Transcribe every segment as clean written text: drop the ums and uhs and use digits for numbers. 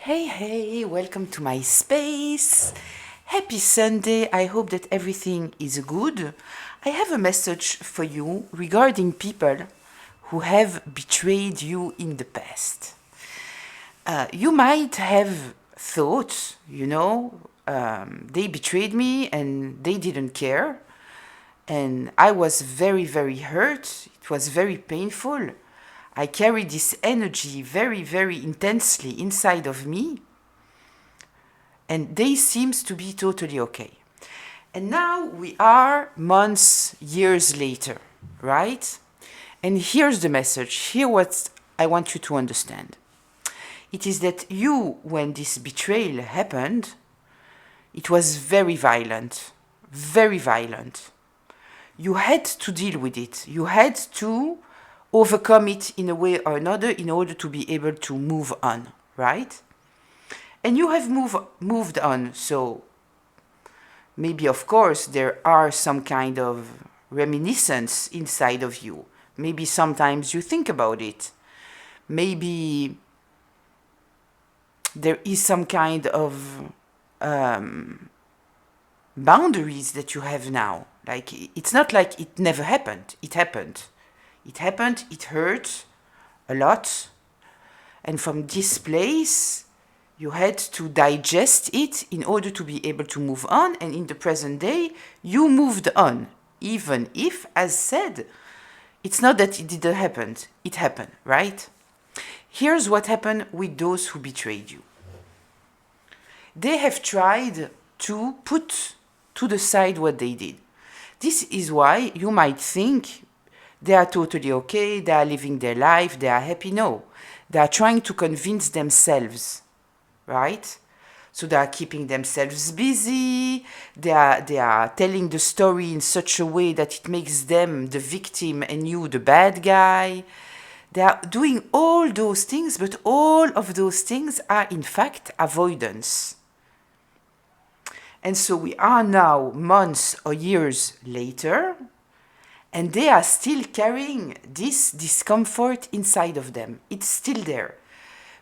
Hey, welcome to my space. Happy Sunday. I hope that everything is good. I have a message for you regarding people who have betrayed you in the past. You might have thought, they betrayed me and they didn't care. And I was very, very hurt. It was very painful. I carry this energy very, very intensely inside of me, and they seems to be totally okay. And now we are months, years later, right? And here's the message. Here what I want you to understand. It is that you, when this betrayal happened, it was very violent, very violent. You had to deal with it. You had to overcome it in a way or another in order to be able to move on, right? And you have moved on, so maybe, of course, there are some kind of reminiscence inside of you. Maybe sometimes you think about it. Maybe there is some kind of boundaries that you have now. Like, it's not like it never happened. It happened. It happened, it hurt a lot. And from this place, you had to digest it in order to be able to move on. And in the present day, you moved on. Even if, as said, it's not that it didn't happen. It happened, right? Here's what happened with those who betrayed you. They have tried to put to the side what they did. This is why you might think they are totally okay, they are living their life, they are happy. No, they are trying to convince themselves, right? So they are keeping themselves busy, they are telling the story in such a way that it makes them the victim and you the bad guy. They are doing all those things, but all of those things are in fact avoidance. And so we are now months or years later, and they are still carrying this discomfort inside of them. It's still there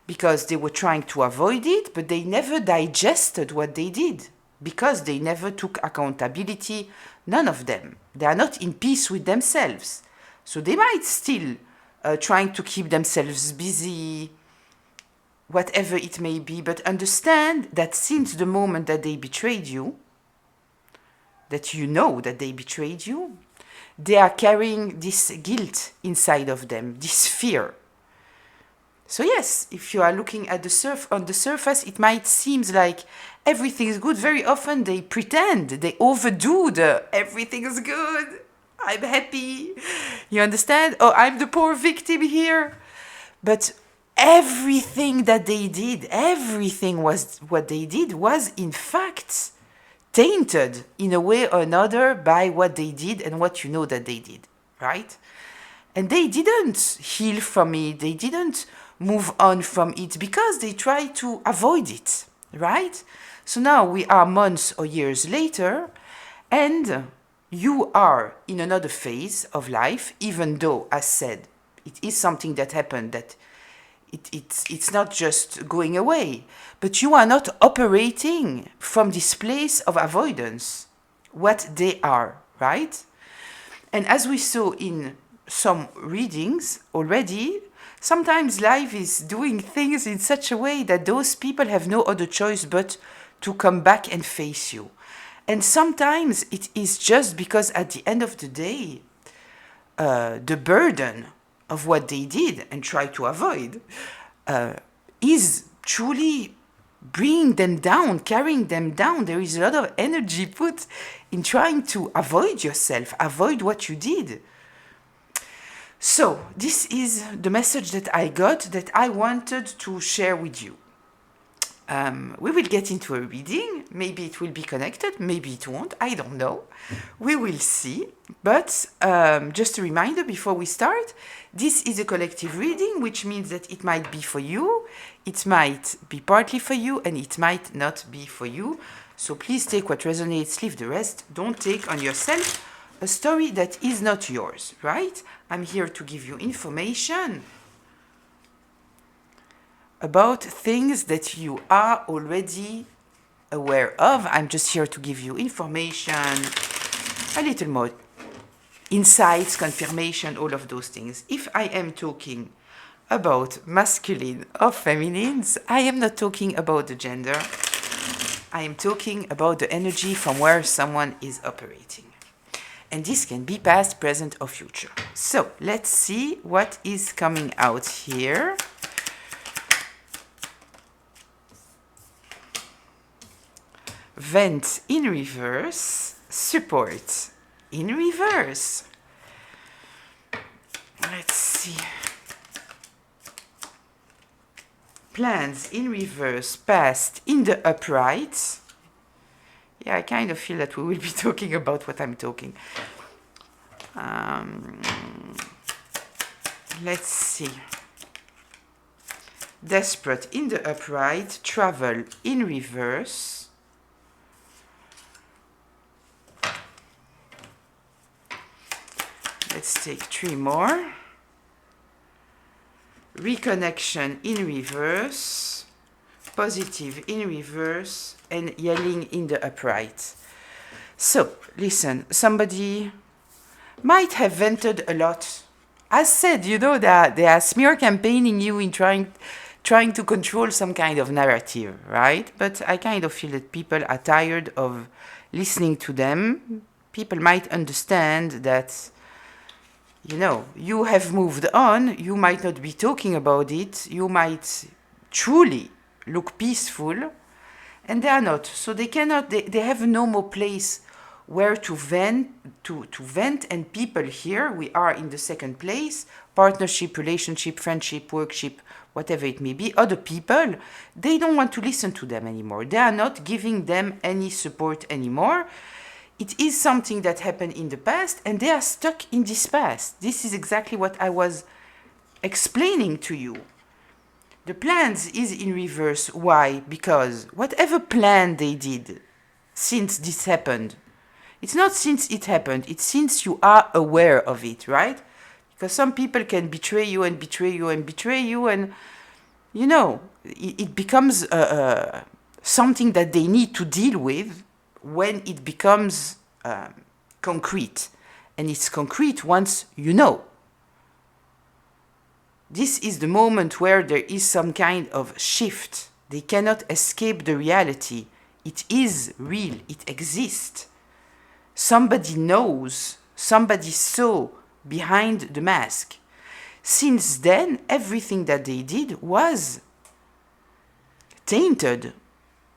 because they were trying to avoid it, but they never digested what they did because they never took accountability. None of them. They are not in peace with themselves. So they might still trying to keep themselves busy, whatever it may be, but understand that since the moment that they betrayed you, that you know that they betrayed you, they are carrying this guilt inside of them, this fear. So yes, if you are looking at on the surface, it might seem like everything is good. Very often they pretend, they overdo the everything is good, I'm happy. You understand? Oh, I'm the poor victim here. But everything that they did, everything was what they did was in fact tainted in a way or another by what they did and what you know that they did, right? And they didn't heal from it, they didn't move on from it because they tried to avoid it, right? So now we are months or years later, and you are in another phase of life, even though, as said, it is something that happened that it's not just going away, but you are not operating from this place of avoidance, what they are, right? And as we saw in some readings already, sometimes life is doing things in such a way that those people have no other choice but to come back and face you. And sometimes it is just because at the end of the day, the burden of what they did and try to avoid is truly bringing them down, carrying them down. There is a lot of energy put in trying to avoid yourself, avoid what you did. So this is the message that I got that I wanted to share with you. We will get into a reading. Maybe it will be connected, maybe it won't. I don't know. We will see. But just a reminder before we start, this is a collective reading, which means that it might be for you, it might be partly for you, and it might not be for you. So please take what resonates, leave the rest. Don't take on yourself a story that is not yours, right? I'm here to give you information. about things that you are already aware of. I'm just here to give you information, a little more insights, confirmation, all of those things. If I am talking about masculine or feminines, I am not talking about the gender. I am talking about the energy from where someone is operating. And this can be past, present, or future. So let's see what is coming out here. Vent in reverse, support in reverse. Let's see. Plans in reverse, past in the upright. Yeah, I kind of feel that we will be talking about what I'm talking. Let's see. Desperate in the upright, travel in reverse. Let's take 3 more. Reconnection in reverse, positive in reverse, and yelling in the upright. So, listen, somebody might have vented a lot. As said, you know that they are smear campaigning you in trying to control some kind of narrative, right? But I kind of feel that people are tired of listening to them. People might understand that, you know, you have moved on, you might not be talking about it, you might truly look peaceful, and they are not. So they cannot, they have no more place where to vent, to vent, and people here, we are in the second place, partnership, relationship, friendship, workship, whatever it may be, other people, they don't want to listen to them anymore. They are not giving them any support anymore. It is something that happened in the past, and they are stuck in this past. This is exactly what I was explaining to you. The plans is in reverse. Why? Because whatever plan they did since this happened, it's not since it happened, it's since you are aware of it, right? Because some people can betray you and betray you and betray you, and, you know, it becomes something that they need to deal with when it becomes concrete. And it's concrete once you know. This is the moment where there is some kind of shift. They cannot escape the reality. It is real. It exists. Somebody knows. Somebody saw behind the mask. Since then, everything that they did was tainted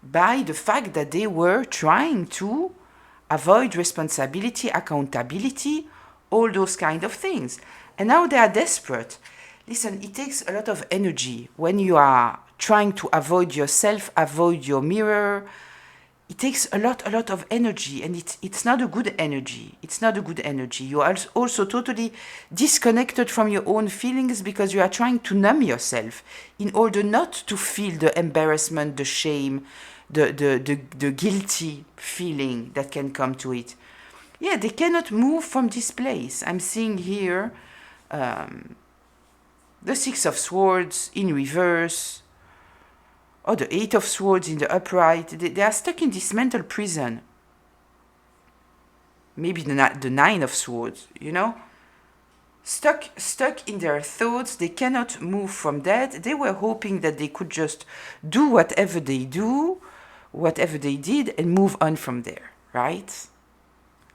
by the fact that they were trying to avoid responsibility, accountability, all those kind of things. And now they are desperate. Listen, it takes a lot of energy when you are trying to avoid yourself, avoid your mirror. It takes a lot of energy, and it's not a good energy. It's not a good energy. You are also totally disconnected from your own feelings because you are trying to numb yourself in order not to feel the embarrassment, the shame, the guilty feeling that can come to it. Yeah, they cannot move from this place. I'm seeing here the Six of Swords in reverse, or the Eight of Swords in the upright. They are stuck in this mental prison. Maybe the Nine of Swords, you know? Stuck in their thoughts. They cannot move from that. They were hoping that they could just do whatever they did, and move on from there, right?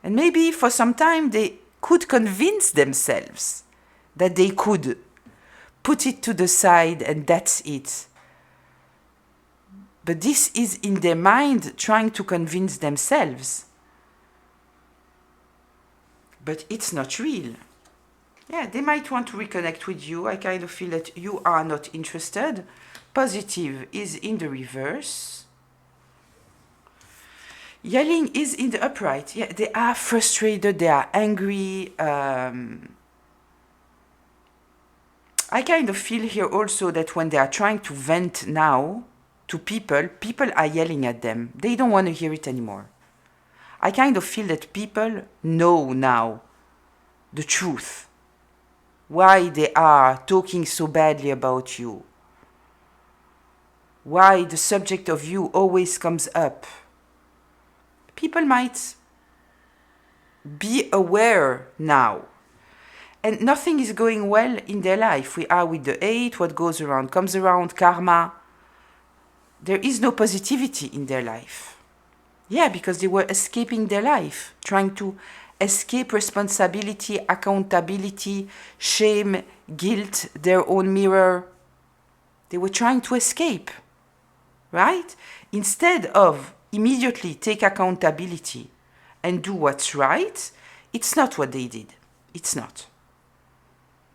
And maybe for some time they could convince themselves that they could put it to the side and that's it. But this is in their mind trying to convince themselves. But it's not real. Yeah, they might want to reconnect with you. I kind of feel that you are not interested. Positive is in the reverse. Yelling is in the upright. Yeah, they are frustrated, they are angry. I kind of feel here also that when they are trying to vent now to people, people are yelling at them. They don't want to hear it anymore. I kind of feel that people know now the truth. Why they are talking so badly about you. why the subject of you always comes up. People might be aware now. And nothing is going well in their life. We are with the 8, what goes around comes around, karma. There is no positivity in their life. Yeah, because they were escaping their life, trying to escape responsibility, accountability, shame, guilt, their own mirror. They were trying to escape, right? Instead of immediately take accountability and do what's right, it's not what they did. It's not.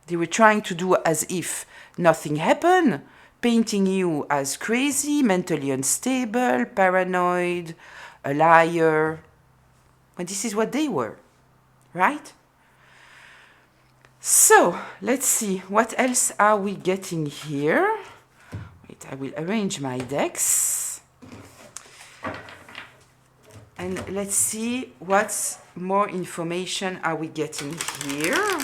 They were trying to do as if nothing happened, painting you as crazy, mentally unstable, paranoid, a liar. And this is what they were, right? So, let's see, what else are we getting here? Wait, I will arrange my decks. And let's see what more information are we getting here.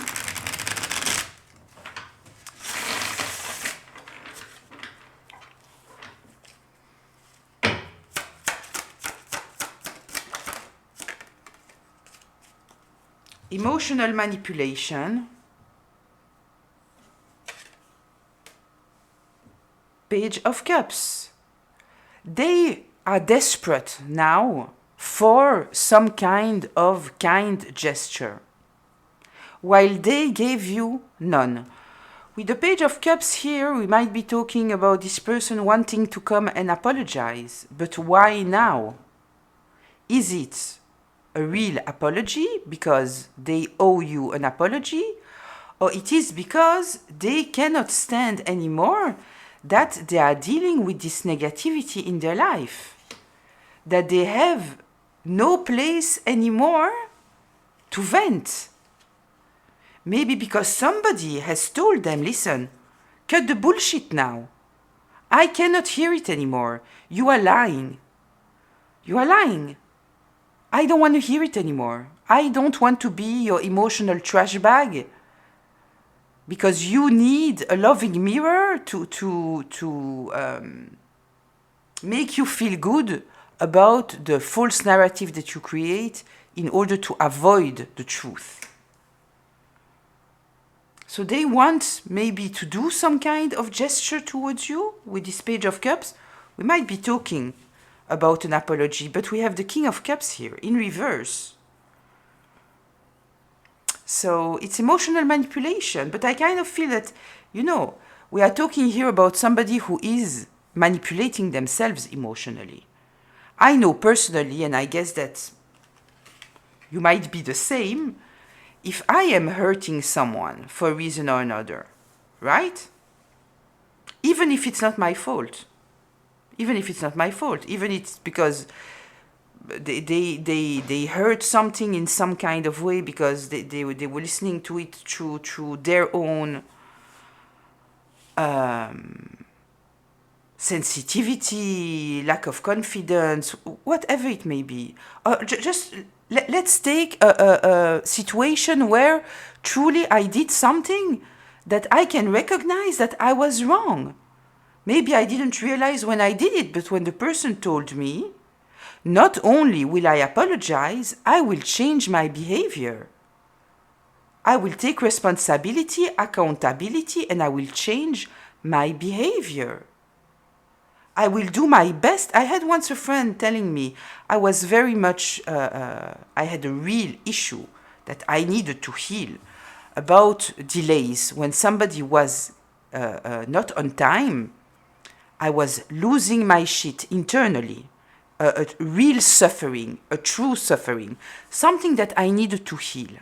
Emotional manipulation. Page of Cups. They are desperate now for some kind of kind gesture, while they gave you none. With the Page of Cups here, we might be talking about this person wanting to come and apologize. But why now? Is it a real apology because they owe you an apology? Or it is because they cannot stand anymore that they are dealing with this negativity in their life? That they have no place anymore to vent? Maybe because somebody has told them, listen, cut the bullshit now. I cannot hear it anymore. You are lying. You are lying. I don't want to hear it anymore. I don't want to be your emotional trash bag. Because you need a loving mirror to make you feel good about the false narrative that you create in order to avoid the truth. So they want maybe to do some kind of gesture towards you with this Page of Cups. We might be talking about an apology, but we have the King of Cups here in reverse. So it's emotional manipulation, but I kind of feel that, we are talking here about somebody who is manipulating themselves emotionally. I know personally, and I guess that you might be the same, if I am hurting someone for a reason or another, right? Even if it's not my fault, even if it's because they heard something in some kind of way because they were listening to it through their own sensitivity, lack of confidence, whatever it may be. Let's take a situation where truly I did something that I can recognize that I was wrong. Maybe I didn't realize when I did it, but when the person told me, not only will I apologize, I will change my behavior. I will take responsibility, accountability, and I will change my behavior. I will do my best. I had once a friend telling me I was very much, I had a real issue that I needed to heal about delays. When somebody was not on time, I was losing my shit internally. A real suffering, a true suffering, something that I needed to heal.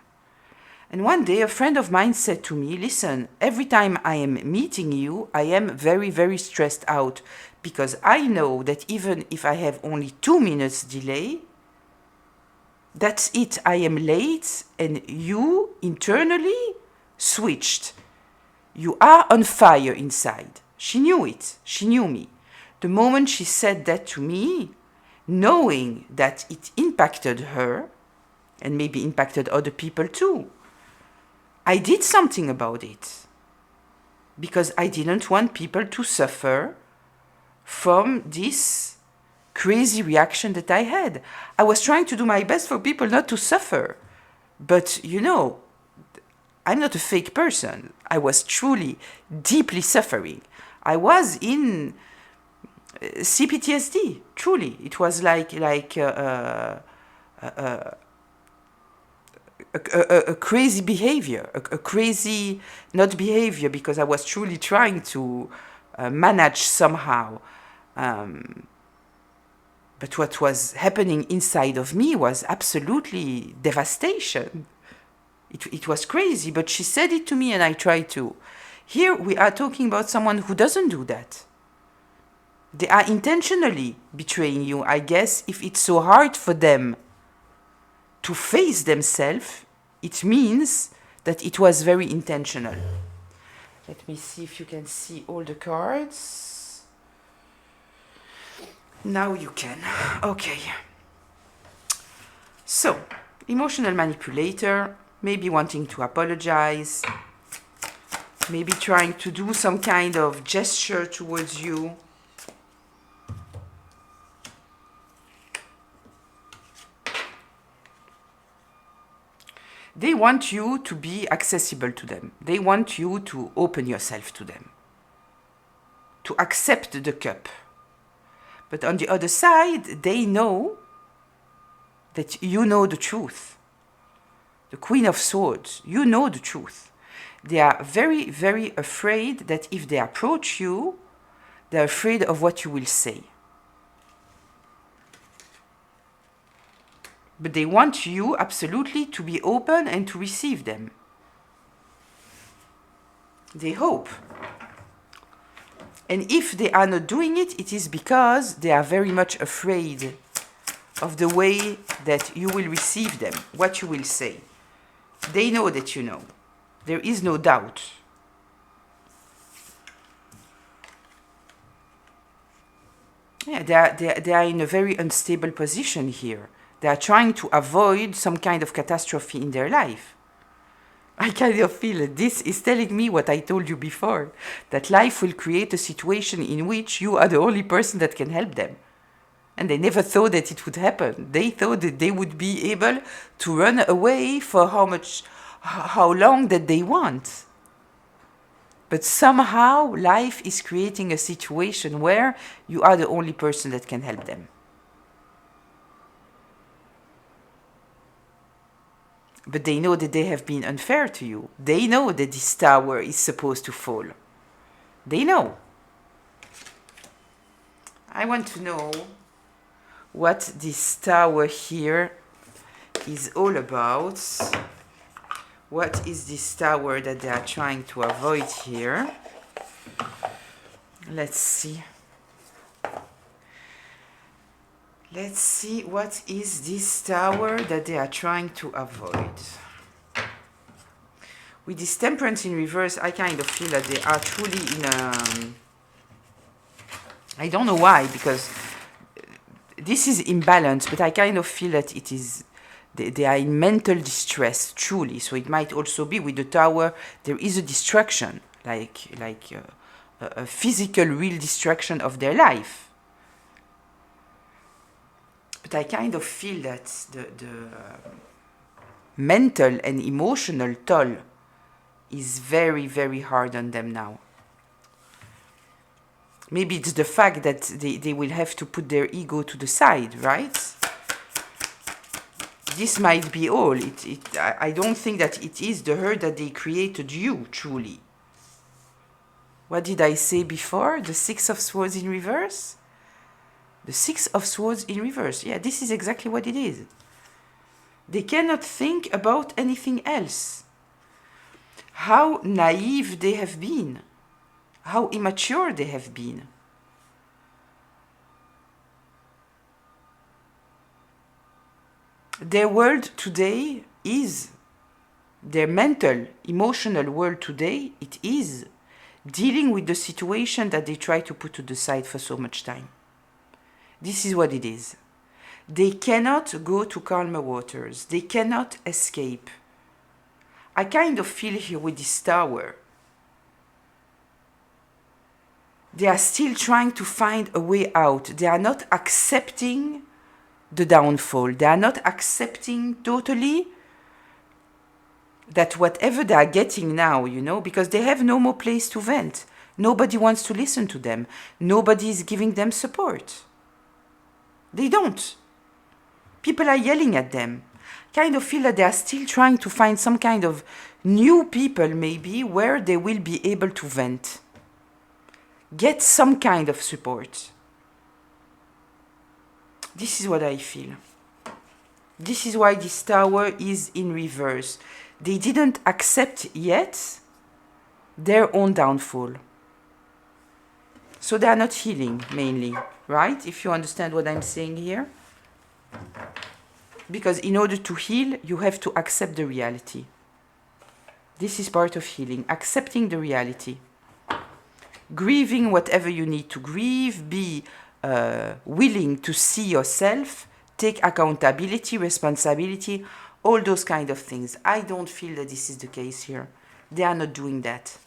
And one day a friend of mine said to me, listen, every time I am meeting you, I am very, very stressed out because I know that even if I have only 2 minutes delay, that's it, I am late and you internally switched. You are on fire inside. She knew it, she knew me. The moment she said that to me, knowing that it impacted her and maybe impacted other people too, I did something about it because I didn't want people to suffer from this crazy reaction that I had. I was trying to do my best for people not to suffer. But, you know, I'm not a fake person. I was truly, deeply suffering. I was in CPTSD, truly. It was like a crazy behavior, a crazy, not behavior, because I was truly trying to manage somehow. But what was happening inside of me was absolutely devastation. It was crazy, but she said it to me and I tried to. Here we are talking about someone who doesn't do that. They are intentionally betraying you. I guess if it's so hard for them to face themselves, it means that it was very intentional. Let me see if you can see all the cards. Now you can. Okay. So, emotional manipulator, maybe wanting to apologize, maybe trying to do some kind of gesture towards you. They want you to be accessible to them. They want you to open yourself to them, to accept the cup. But on the other side, they know that you know the truth. The Queen of Swords, you know the truth. They are very, very afraid that if they approach you, they're afraid of what you will say. But they want you absolutely to be open and to receive them. They hope. And if they are not doing it, it is because they are very much afraid of the way that you will receive them, what you will say. They know that you know. There is no doubt. Yeah, they are in a very unstable position here. They are trying to avoid some kind of catastrophe in their life. I kind of feel that this is telling me what I told you before, that life will create a situation in which you are the only person that can help them. And they never thought that it would happen. They thought that they would be able to run away for how long that they want. But somehow life is creating a situation where you are the only person that can help them. But they know that they have been unfair to you. They know that this tower is supposed to fall. They know. I want to know what this tower here is all about. What is this tower that they are trying to avoid here? Let's see. Let's see what is this tower that they are trying to avoid. With this temperance in reverse, I kind of feel that they are truly in a... I don't know why, because this is imbalance, but I kind of feel that it is... They are in mental distress, truly. So it might also be with the tower, there is a distraction, like a physical, real distraction of their life. But I kind of feel that the mental and emotional toll is very, very hard on them now. Maybe it's the fact that they will have to put their ego to the side, right? This might be all. I don't think that it is the hurt that they created you, truly. What did I say before? The Six of Swords in reverse? The Six of Swords in reverse. Yeah, this is exactly what it is. They cannot think about anything else. How naive they have been. How immature they have been. Their world today is, their mental, emotional world today, it is dealing with the situation that they try to put to the side for so much time. This is what it is. They cannot go to calmer waters. They cannot escape. I kind of feel here with this tower They are still trying to find a way out. They are not accepting the downfall. They are not accepting totally that whatever they are getting now, you know, because they have no more place to vent. Nobody wants to listen to them. Nobody is giving them support. They don't. People are yelling at them. Kind of feel that they are still trying to find some kind of new people, maybe, where they will be able to vent. Get some kind of support. This is what I feel. This is why this tower is in reverse. They didn't accept yet their own downfall. So they are not healing, mainly, right? If you understand what I'm saying here. Because in order to heal, you have to accept the reality. This is part of healing, accepting the reality. Grieving whatever you need to grieve, be willing to see yourself, take accountability, responsibility, all those kind of things. I don't feel that this is the case here. They are not doing that.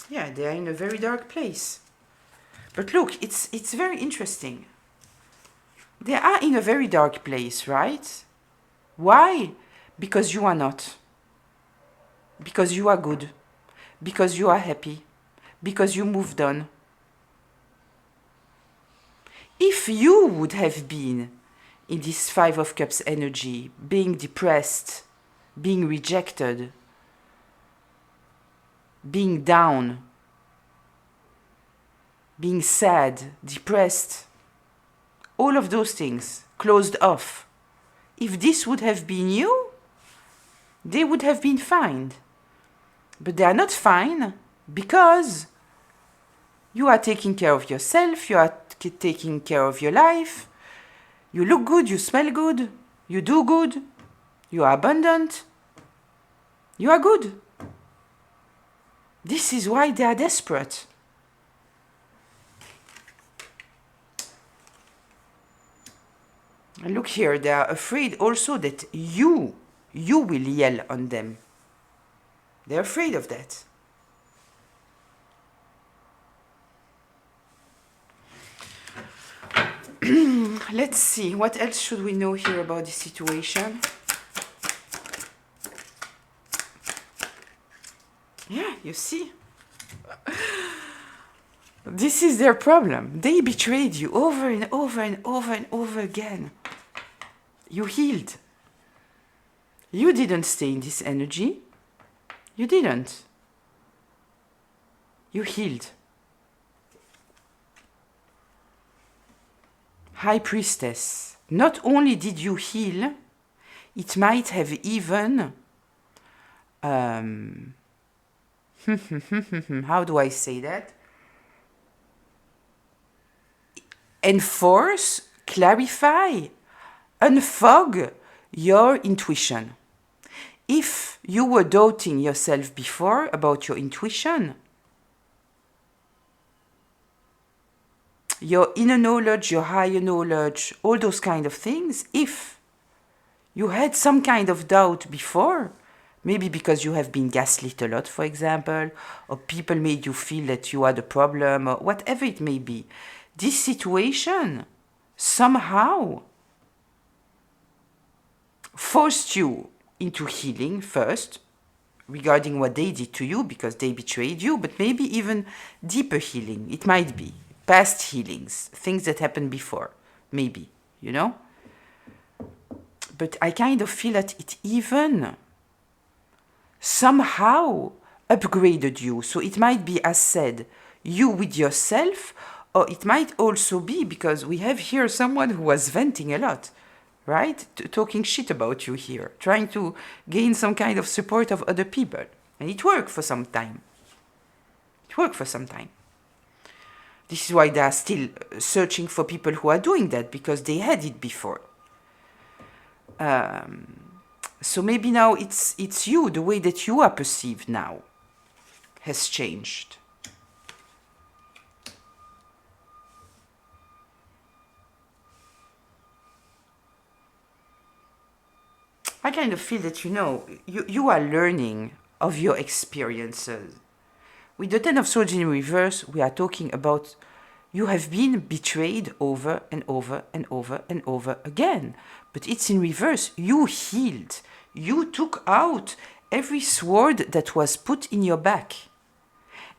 Yeah, they are in a very dark place. But look, it's very interesting. They are in a very dark place, right? Why? Because you are not. Because you are good. Because you are happy. Because you moved on. If you would have been in this Five of Cups energy, being depressed, being rejected, being down, being sad, depressed, all of those things, closed off. If this would have been you, they would have been fine. But they are not fine because you are taking care of yourself, you are taking care of your life, you look good, you smell good, you do good, you are abundant, you are good. This is why they are desperate. And look here, they are afraid also that you will yell on them. They're afraid of that. Let's see, what else should we know here about the situation? Yeah, you see. This is their problem. They betrayed you over and over and over and over again. You healed. You didn't stay in this energy. You didn't. You healed. High Priestess. Not only did you heal, it might have even... how do I say that? Enforce, clarify, unfog your intuition. If you were doubting yourself before about your intuition, your inner knowledge, your higher knowledge, all those kind of things, if you had some kind of doubt before, maybe because you have been gaslit a lot, for example, or people made you feel that you are the problem, or whatever it may be, this situation somehow forced you into healing first, regarding what they did to you because they betrayed you, but maybe even deeper healing. It might be past healings, things that happened before, maybe, you know? But I kind of feel that it even somehow upgraded you. So it might be, as said, you with yourself, or it might also be because we have here someone who was venting a lot, right? Talking shit about you here, trying to gain some kind of support of other people. And it worked for some time. It worked for some time. This is why they are still searching for people who are doing that, because they had it before. So maybe now it's you, the way that you are perceived now has changed. I kind of feel that, you know, you are learning of your experiences. With the Ten of Swords in reverse, we are talking about you have been betrayed over and over and over and over again. But it's in reverse. You healed. You took out every sword that was put in your back.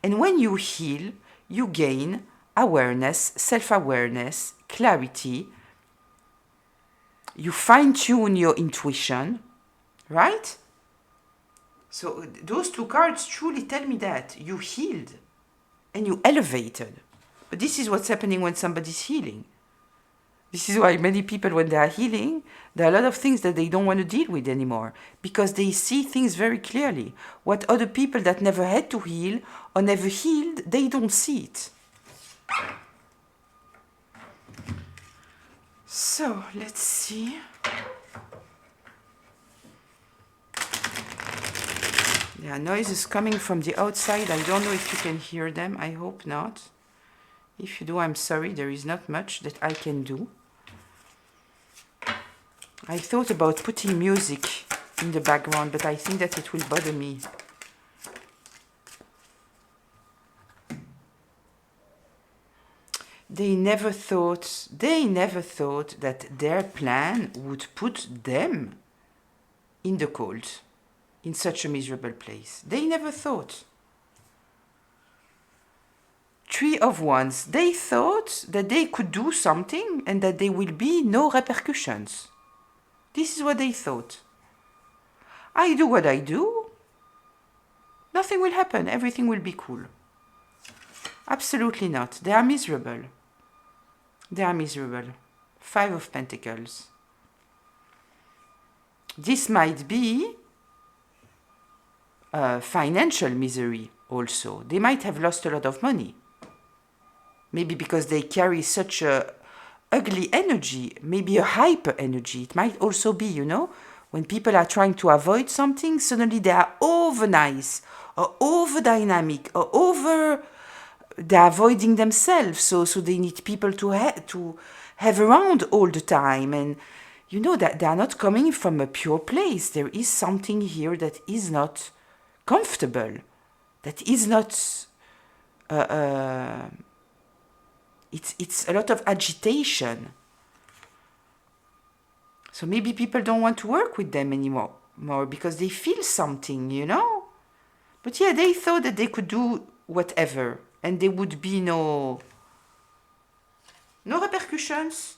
And when you heal, you gain awareness, self-awareness, clarity. You fine-tune your intuition, right? So those two cards truly tell me that you healed and you elevated. But this is what's happening when somebody's healing. This is why many people, when they are healing, there are a lot of things that they don't want to deal with anymore because they see things very clearly. What other people that never had to heal or never healed, they don't see it. So, let's see. There are noises coming from the outside. I don't know if you can hear them. I hope not. If you do, I'm sorry. There is not much that I can do. I thought about putting music in the background, but I think that it will bother me. They never thought that their plan would put them in the cold, in such a miserable place. They never thought. Three of Wands, they thought that they could do something and that there will be no repercussions. This is what they thought. I do what I do. Nothing will happen. Everything will be cool. Absolutely not. They are miserable. They are miserable. Five of Pentacles. This might be financial misery also. They might have lost a lot of money. Maybe because they carry such a ugly energy, maybe a hyper energy. It might also be, you know, when people are trying to avoid something, suddenly they are over nice or over dynamic or they're avoiding themselves. So they need people to have around all the time. And you know that they are not coming from a pure place. There is something here that is not comfortable, that is not... It's a lot of agitation. So maybe people don't want to work with them anymore because they feel something, you know? But yeah, they thought that they could do whatever and there would be no repercussions.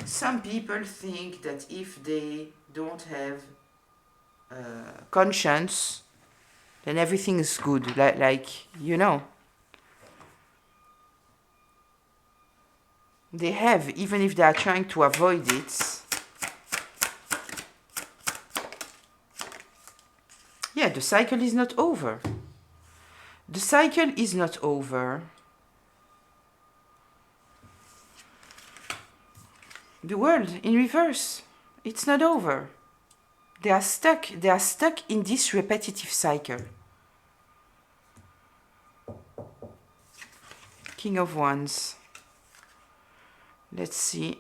Some people think that if they don't have conscience, then everything is good, like you know. They have, even if they are trying to avoid it. Yeah, the cycle is not over. The cycle is not over. The world in reverse. It's not over. They are stuck in this repetitive cycle. King of Wands. Let's see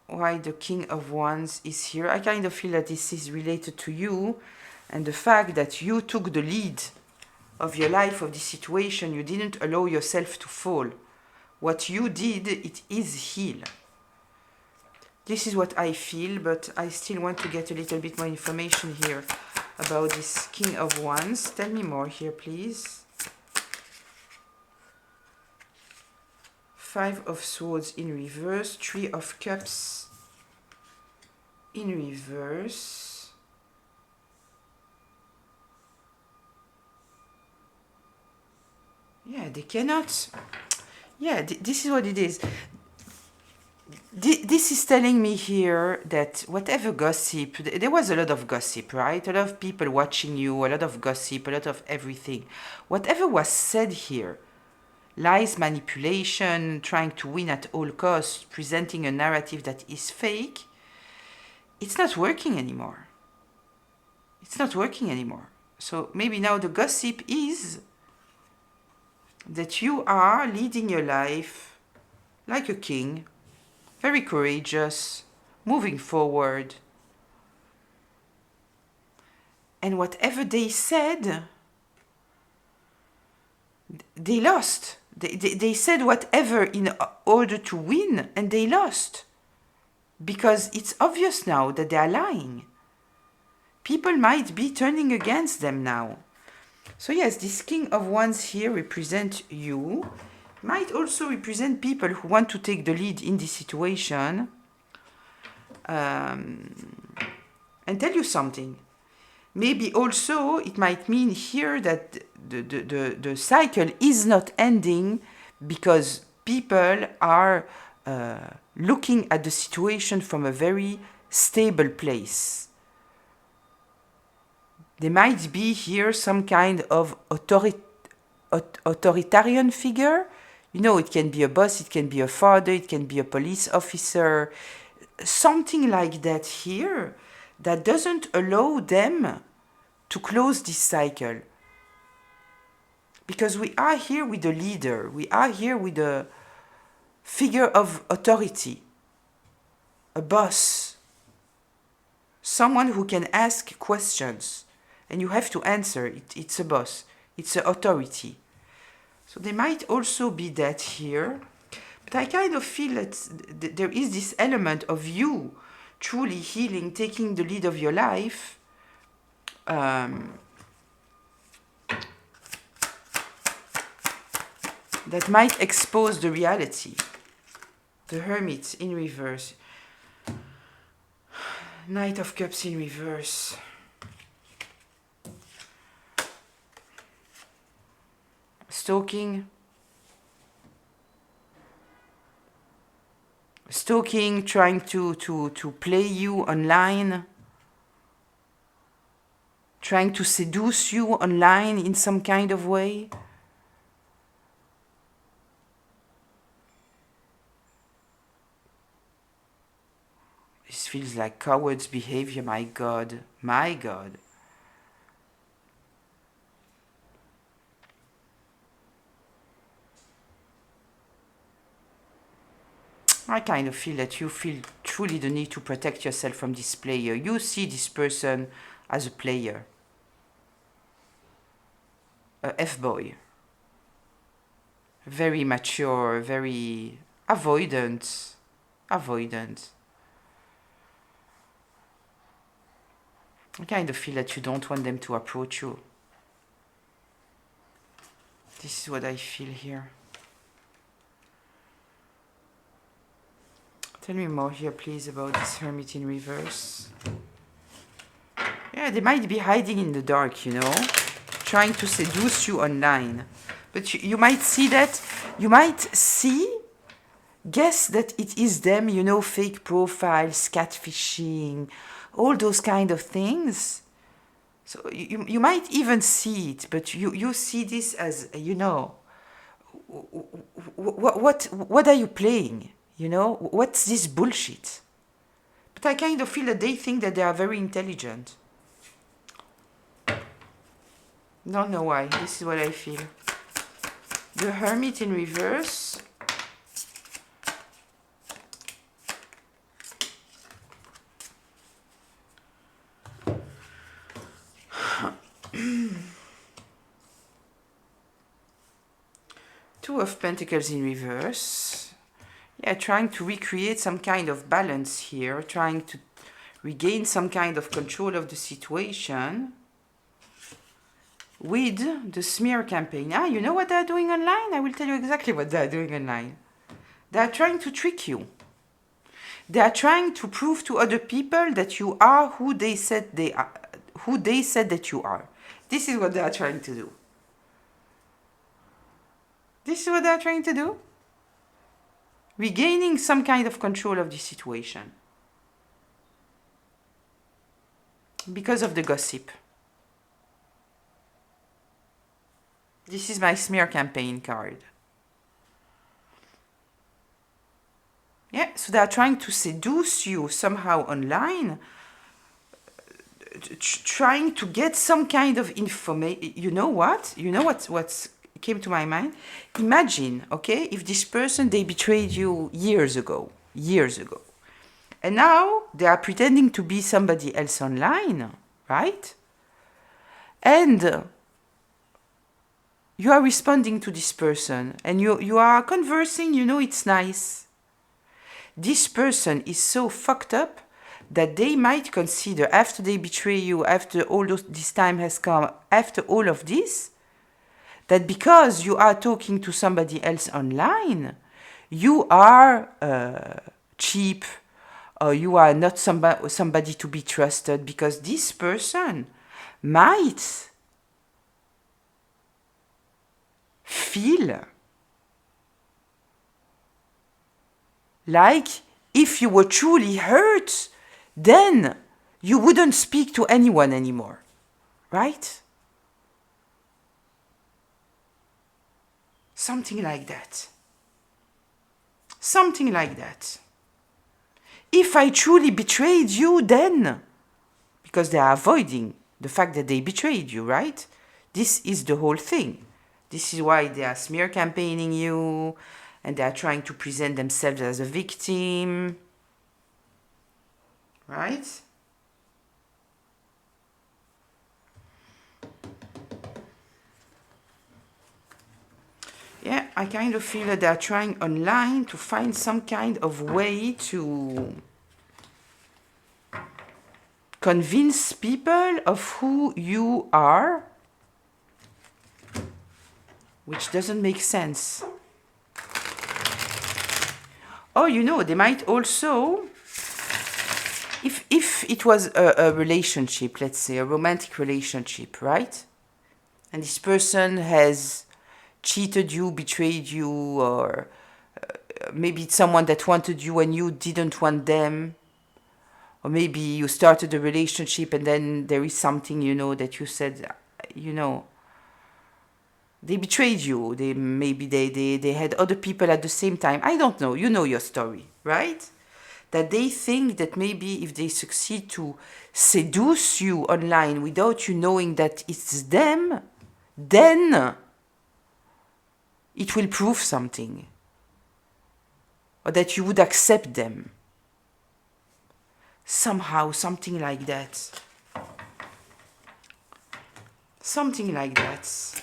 why the King of Wands is here. I kind of feel that this is related to you and the fact that you took the lead of your life, of this situation. You didn't allow yourself to fall. What you did, it is heal. This is what I feel, but I still want to get a little bit more information here about this King of Wands. Tell me more here, please. Five of Swords in reverse, Three of Cups in reverse. Yeah, they cannot. Yeah, this is what it is. This is telling me here that whatever gossip, there was a lot of gossip, right? A lot of people watching you, a lot of gossip, a lot of everything. Whatever was said here, lies, manipulation, trying to win at all costs, presenting a narrative that is fake, it's not working anymore. It's not working anymore. So maybe now the gossip is that you are leading your life like a king, very courageous, moving forward. And whatever they said, they lost. They said whatever in order to win, and they lost. Because it's obvious now that they are lying. People might be turning against them now. So yes, this King of Wands here represents you. Might also represent people who want to take the lead in this situation. And tell you something. Maybe also it might mean here that the cycle is not ending because people are looking at the situation from a very stable place. There might be here some kind of authoritarian figure. You know, it can be a boss, it can be a father, it can be a police officer. Something like that here that doesn't allow them to close this cycle. Because we are here with a leader. We are here with a figure of authority. A boss. Someone who can ask questions. And you have to answer. It's a boss. It's an authority. So there might also be that here. But I kind of feel that there is this element of you truly healing, taking the lead of your life. That might expose the reality. The Hermit in reverse. Knight of Cups in reverse. Stalking, trying to play you online, trying to seduce you online in some kind of way. This feels like coward's behavior, my God, my God. I kind of feel that you feel truly the need to protect yourself from this player. You see this person as a player. A F-boy. Very mature, very avoidant. Avoidant. I kind of feel that you don't want them to approach you. This is what I feel here. Tell me more here, please, about this Hermit in reverse. Yeah, they might be hiding in the dark, you know, trying to seduce you online. But you might see that, guess that it is them, you know, fake profiles, catfishing, all those kind of things. So you might even see it, but you see this as, you know, what are you playing? You know, what's this bullshit? But I kind of feel that they think that they are very intelligent. Don't know why. This is what I feel. The Hermit in reverse. Two of Pentacles in reverse. Yeah, trying to recreate some kind of balance here, trying to regain some kind of control of the situation with the smear campaign. Ah, you know what they're doing online? I will tell you exactly what they're doing online. They're trying to trick you. They are trying to prove to other people that you are who they said they are, who they said that you are. This is what they are trying to do. This is what they are trying to do. Regaining some kind of control of the situation. Because of the gossip. This is my smear campaign card. Yeah, so they are trying to seduce you somehow online. Trying to get some kind of information. You know what? You know what's came to my mind? Imagine, okay, if this person, they betrayed you years ago. years ago. And now they are pretending to be somebody else online, right? And you are responding to this person and you are conversing, it's nice. This person is so fucked up that they might consider, after they betray you, after this time has come, after all of this, that because you are talking to somebody else online, you are cheap, or you are not somebody to be trusted, because this person might feel like if you were truly hurt, then you wouldn't speak to anyone anymore, right? Something like that. Something like that. If I truly betrayed you, then, because they are avoiding the fact that they betrayed you, right? This is the whole thing. This is why they are smear campaigning you, and they are trying to present themselves as a victim, right? Yeah, I kind of feel that they are trying online to find some kind of way to convince people of who you are, which doesn't make sense. Or, they might also, if it was a relationship, let's say a romantic relationship, right? And this person has cheated you, betrayed you, or maybe it's someone that wanted you and you didn't want them. Or maybe you started a relationship and then there is something, that you said, they betrayed you. They had other people at the same time. I don't know. You know your story, right? That they think that maybe if they succeed to seduce you online without you knowing that it's them, then it will prove something. Or that you would accept them. Somehow, something like that. Something like that.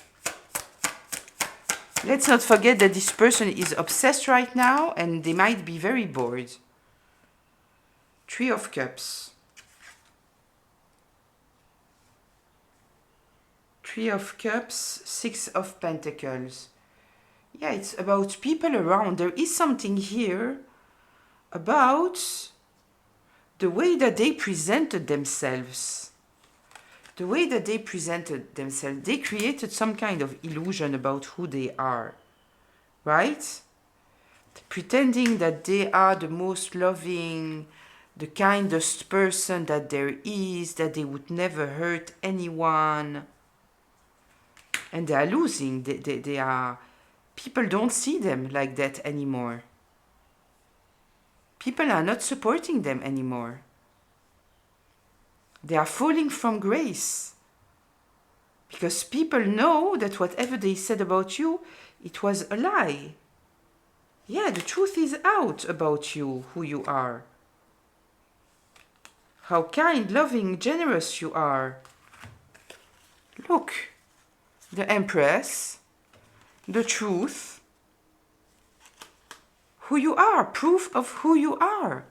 Let's not forget that this person is obsessed right now and they might be very bored. 3 of Cups. 3 of Cups, 6 of Pentacles. Yeah, it's about people around. There is something here about the way that they presented themselves. The way that they presented themselves. They created some kind of illusion about who they are. Right? Pretending that they are the most loving, the kindest person that there is, that they would never hurt anyone. And they are losing. They are... People don't see them like that anymore. People are not supporting them anymore. They are falling from grace. Because people know that whatever they said about you, it was a lie. Yeah, the truth is out about you, who you are. How kind, loving, generous you are. Look, the Empress, the truth, who you are, proof of who you are.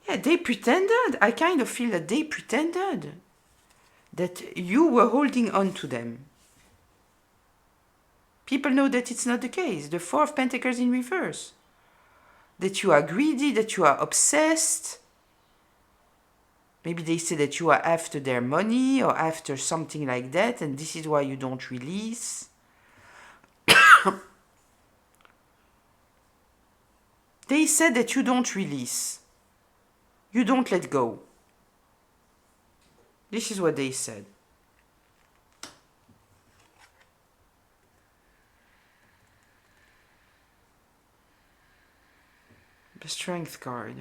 Yeah, they pretended, I kind of feel that they pretended that you were holding on to them. People know that it's not the case. The 4 of Pentacles in reverse. That you are greedy, that you are obsessed. Maybe they say that you are after their money or after something like that, and this is why you don't release. They said that you don't release. You don't let go. This is what they said. The Strength card.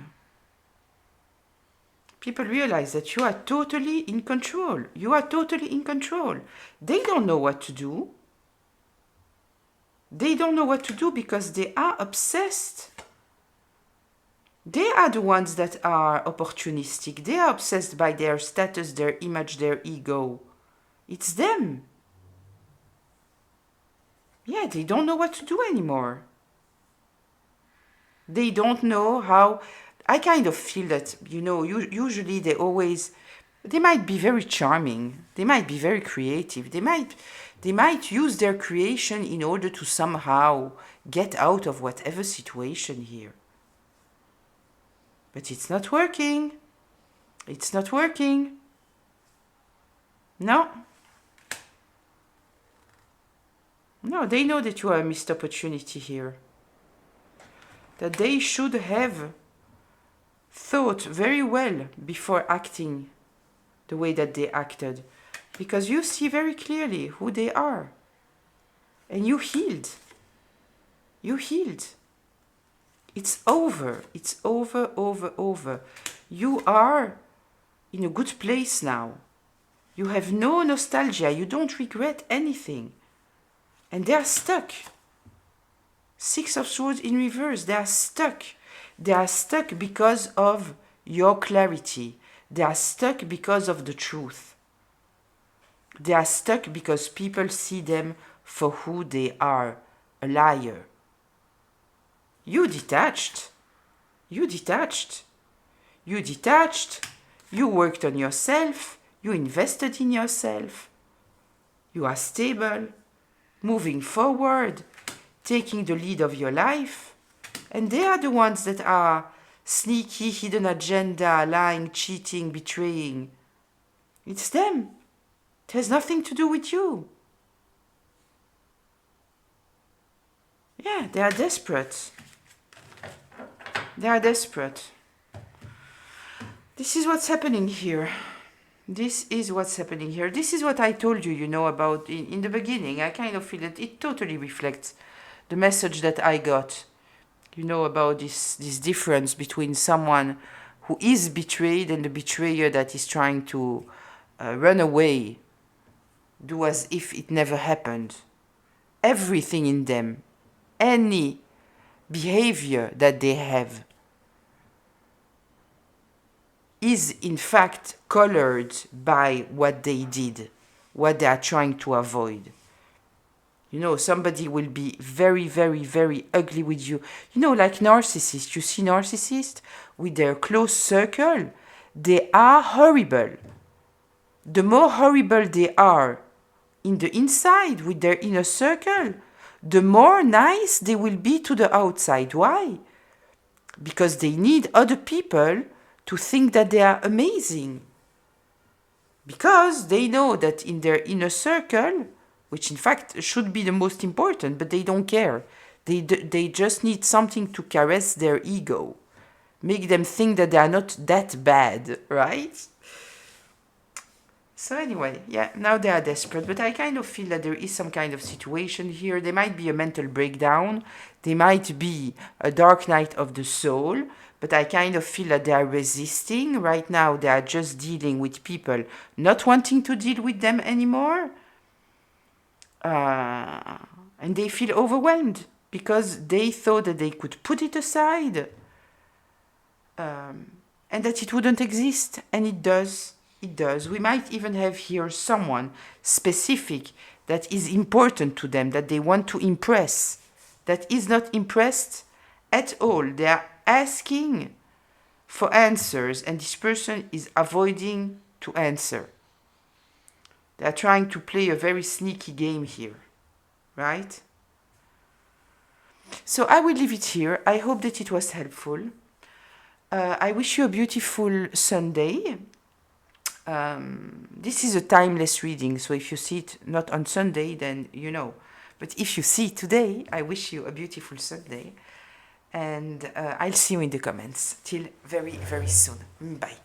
People realize that you are totally in control. You are totally in control. They don't know what to do. They don't know what to do because they are obsessed. They are the ones that are opportunistic. They are obsessed by their status, their image, their ego. It's them. Yeah, they don't know what to do anymore. They don't know how. I kind of feel that, usually they might be very charming. They might be very creative. They might use their creation in order to somehow get out of whatever situation here. But it's not working. It's not working. No. No, they know that you are a missed opportunity here. That they should have thought very well before acting the way that they acted. Because you see very clearly who they are. And you healed. You healed. It's over. It's over, over, over. You are in a good place now. You have no nostalgia. You don't regret anything. And they are stuck. Six of Swords in reverse. They are stuck. They are stuck because of your clarity. They are stuck because of the truth. They are stuck because people see them for who they are, a liar. You detached. You detached. You detached. You worked on yourself. You invested in yourself. You are stable, moving forward, taking the lead of your life. And they are the ones that are sneaky, hidden agenda, lying, cheating, betraying. It's them. It has nothing to do with you. Yeah, they are desperate. They are desperate. This is what's happening here. This is what's happening here. This is what I told you, about in the beginning. I kind of feel that it totally reflects the message that I got, about this difference between someone who is betrayed and the betrayer that is trying to run away, do as if it never happened. Everything in them, any behavior that they have, is in fact colored by what they did, what they are trying to avoid. Somebody will be very, very, very ugly with you. Like narcissists. You see narcissists with their close circle, they are horrible. The more horrible they are in the inside with their inner circle, the more nice they will be to the outside. Why? Because they need other people to think that they are amazing. Because they know that in their inner circle, which in fact should be the most important, but they don't care. They just need something to caress their ego. Make them think that they are not that bad, right? So anyway, yeah, now they are desperate, but I kind of feel that there is some kind of situation here. There might be a mental breakdown. There might be a dark night of the soul, but I kind of feel that they are resisting. Right now, they are just dealing with people not wanting to deal with them anymore. And they feel overwhelmed because they thought that they could put it aside and that it wouldn't exist, and it does. It does. We might even have here someone specific that is important to them, that they want to impress, that is not impressed at all. They are asking for answers, and this person is avoiding to answer. They are trying to play a very sneaky game here, right? So I will leave it here. I hope that it was helpful. I wish you a beautiful Sunday. This is a timeless reading, so if you see it not on Sunday, then you know. But if you see it today, I wish you a beautiful Sunday. And I'll see you in the comments. Till very, very soon. Bye.